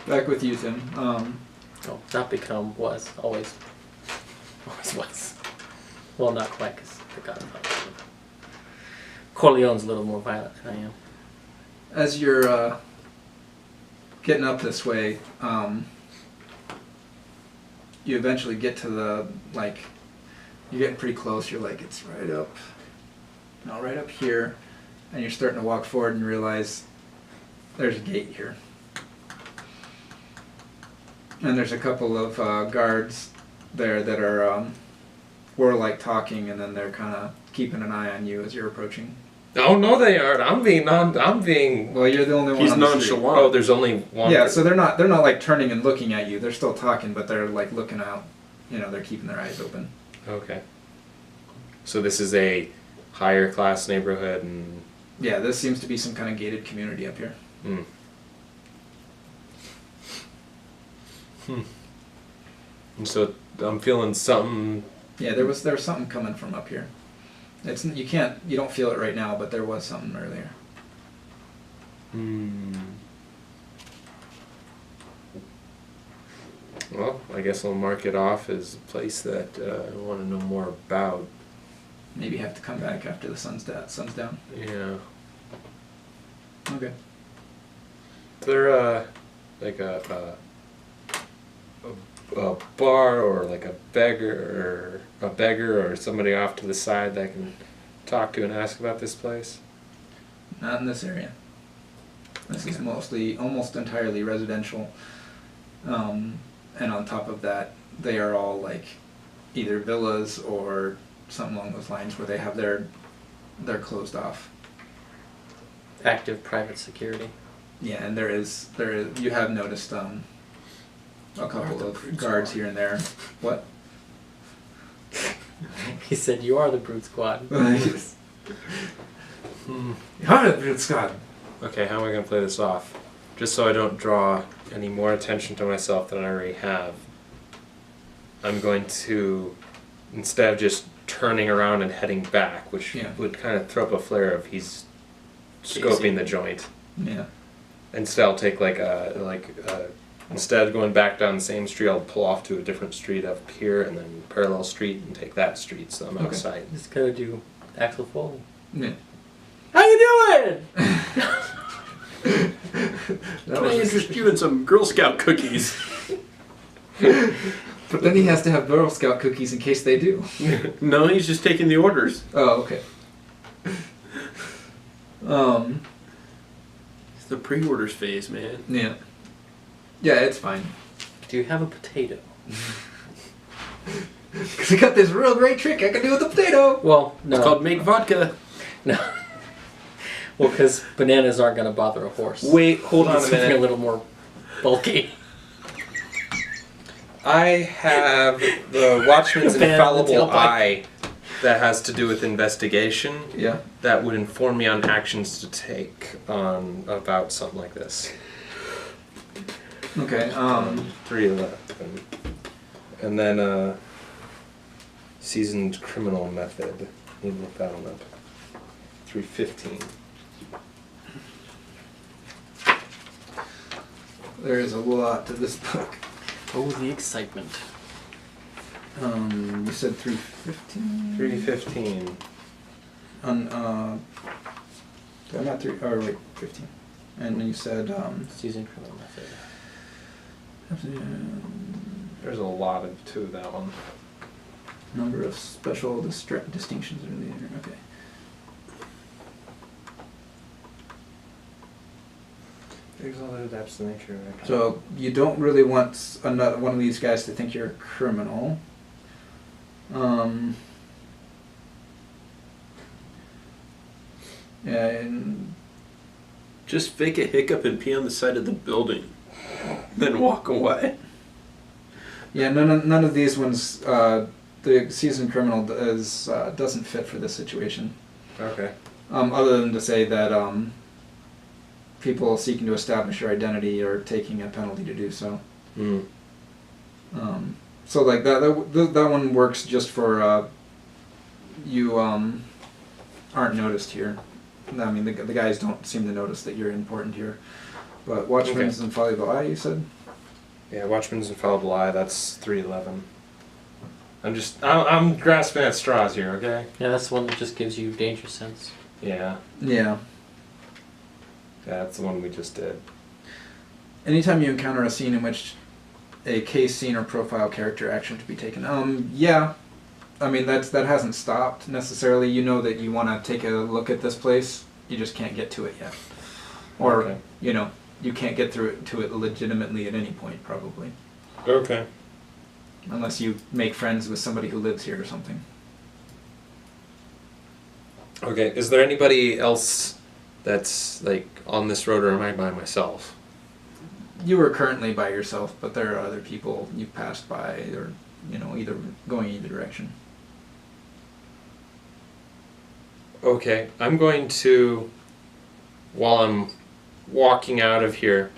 Back with you, Tim. Oh, not become, was, always. Always was. Well, not quite, because the Godfather. Corleone's a little more violent than I am. As you're getting up this way, you eventually get to the, like, you're getting pretty close. You're like, it's right up, no, right up here. And you're starting to walk forward and realize there's a gate here. And there's a couple of guards there that are warlike talking, and then they're kind of keeping an eye on you as you're approaching. Oh no, they aren't. I'm being. Well, you're the only one He's on the street. nonchalant. Oh, there's only one. Yeah, so they're not like turning and looking at you. They're still talking, but they're like looking out. You know, they're keeping their eyes open. Okay. So this is a higher class neighborhood, and Yeah, this seems to be some kind of gated community up here. And so I'm feeling something. Yeah, there was something coming from up here. You don't feel it right now, but there was something earlier. Well, I guess I'll mark it off as a place that I want to know more about. Maybe you have to come back after the sun's down. Yeah. Okay. Is there like a bar or like a beggar or somebody off to the side that I can talk to and ask about this place? Not in this area. This is almost entirely residential. And on top of that, they are all like either villas or something along those lines where they have they're closed off. Active private security. Yeah, and there is you have noticed a couple of guards here and there. What? He said, "You are the brute squad." Yes. You are the brute squad. Okay, how am I going to play this off? Just so I don't draw any more attention to myself than I already have, I'm going to, instead of just turning around and heading back, which would kind of throw up a flare of he's scoping the joint. Yeah. Instead, I'll take instead of going back down the same street, I'll pull off to a different street up here and then parallel street and take that street, so I'm outside. Just gotta do Axel Foley. Yeah. How you doing? Can I interest you in some Girl Scout cookies? But then he has to have Girl Scout cookies in case they do. No, he's just taking the orders. Oh, okay. It's the pre-orders phase, man. Yeah. Yeah, it's fine. Do you have a potato? Because I got this real great trick I can do with the potato. Well, no. It's called make vodka. No. Well, because bananas aren't going to bother a horse. Wait, hold You on need a something a minute. little more bulky. I have the Watchman's Ban the infallible tailpipe. eye that has to do with investigation. Yeah. That would inform me on actions to take on about something like this. Okay. 311. And then seasoned criminal method. Need to look that one up. 315. There is a lot to this book. Oh, the excitement. You said 315. 315. On I'm not 3. Or wait, 15. And you said Seasoned criminal method. There's a lot to that one. Number of special distinctions are there. Okay. Exalted adapts the nature of action. So you don't really want another one of these guys to think you're a criminal. And Just fake a hiccup and pee on the side of the building, then walk away. yeah, none of these ones. The seasoned criminal doesn't fit for this situation. Okay. Other than to say that people seeking to establish your identity are taking a penalty to do so. Mm. So like that one works just for you aren't noticed here. I mean the guys don't seem to notice that you're important here. But Watchman's infallible eye, you said? Yeah, Watchman's infallible eye. That's 311. I'm grasping at straws here. Okay. Yeah, that's the one that just gives you danger sense. Yeah. Yeah. That's the one we just did. Anytime you encounter a scene in which a case, scene, or profile character action to be taken. Yeah. I mean, that hasn't stopped necessarily. You know that you want to take a look at this place. You just can't get to it yet. Or, Okay. You can't get to it legitimately at any point, probably. Okay. Unless you make friends with somebody who lives here or something. Okay. Is there anybody else that's like on this road, or am I by myself? You were currently by yourself, but there are other people you passed by, or, either going either direction. Okay. I'm going to, while I'm walking out of here,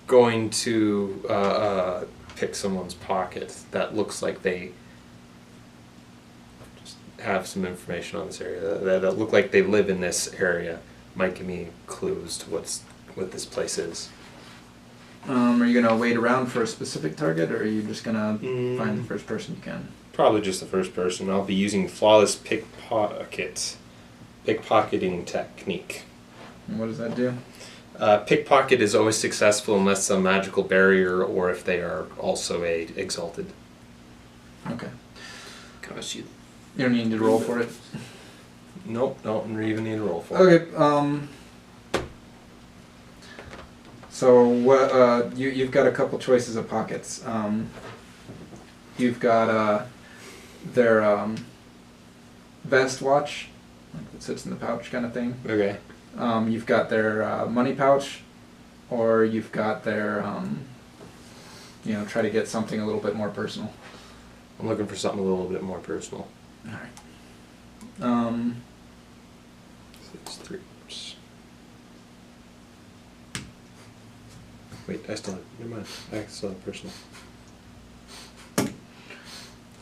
going to pick someone's pocket that looks like they just have some information on this area, that look like they live in this area. Might give me clues to what this place is. Are you gonna wait around for a specific target, or are you just gonna Mm. find the first person you can? Probably just the first person. I'll be using flawless pickpocketing technique. And what does that do? Pickpocket is always successful unless a magical barrier or if they are also exalted. Okay. Gosh, you. You don't need to roll for it. Nope, don't even need a roll for it. Okay. So what? You've got a couple choices of pockets. You've got their vest watch, like that sits in the pouch kind of thing. Okay. You've got their money pouch, or you've got their try to get something a little bit more personal. I'm looking for something a little bit more personal. All right. So it's 3. Wait, I still have, never mind. I still have personal.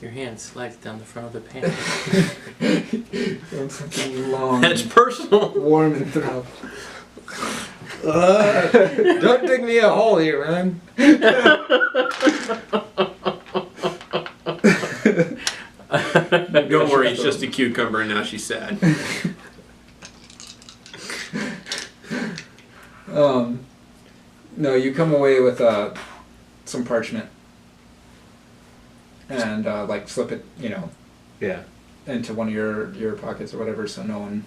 Your hand slides down the front of the pants. Want something long, That's personal. warm, and throb. Don't dig me a hole here, man. Don't worry, it's just a cucumber and now she's sad. No, you come away with some parchment and slip it, Yeah. into one of your pockets or whatever, so no one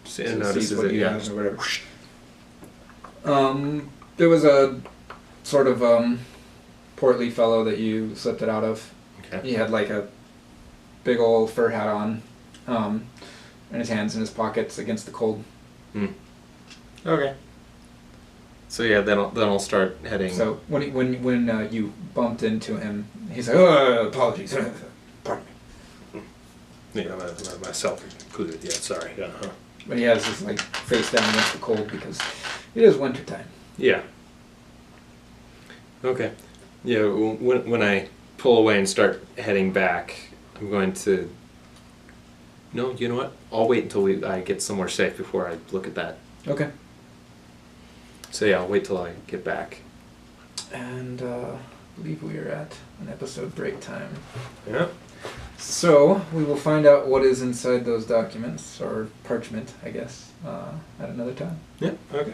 sees notices what it, you yeah. have or whatever. There was a sort of portly fellow that you slipped it out of. Okay. He had like a big old fur hat on, and his hands in his pockets against the cold. Okay. So yeah, then I'll start heading. So when you bumped into him, he's like, "Oh, apologies, pardon me." Yeah, myself included. Yeah, sorry. Uh-huh. But he has his like face down against the cold because it is winter time. Yeah. Okay. Yeah, when I pull away and start heading back, I'm going to. No, you know what? I'll wait until I get somewhere safe before I look at that. Okay. So yeah, I'll wait till I get back. And I believe we are at an episode break time. Yeah. So we will find out what is inside those documents, or parchment, I guess, at another time. Yeah. Okay.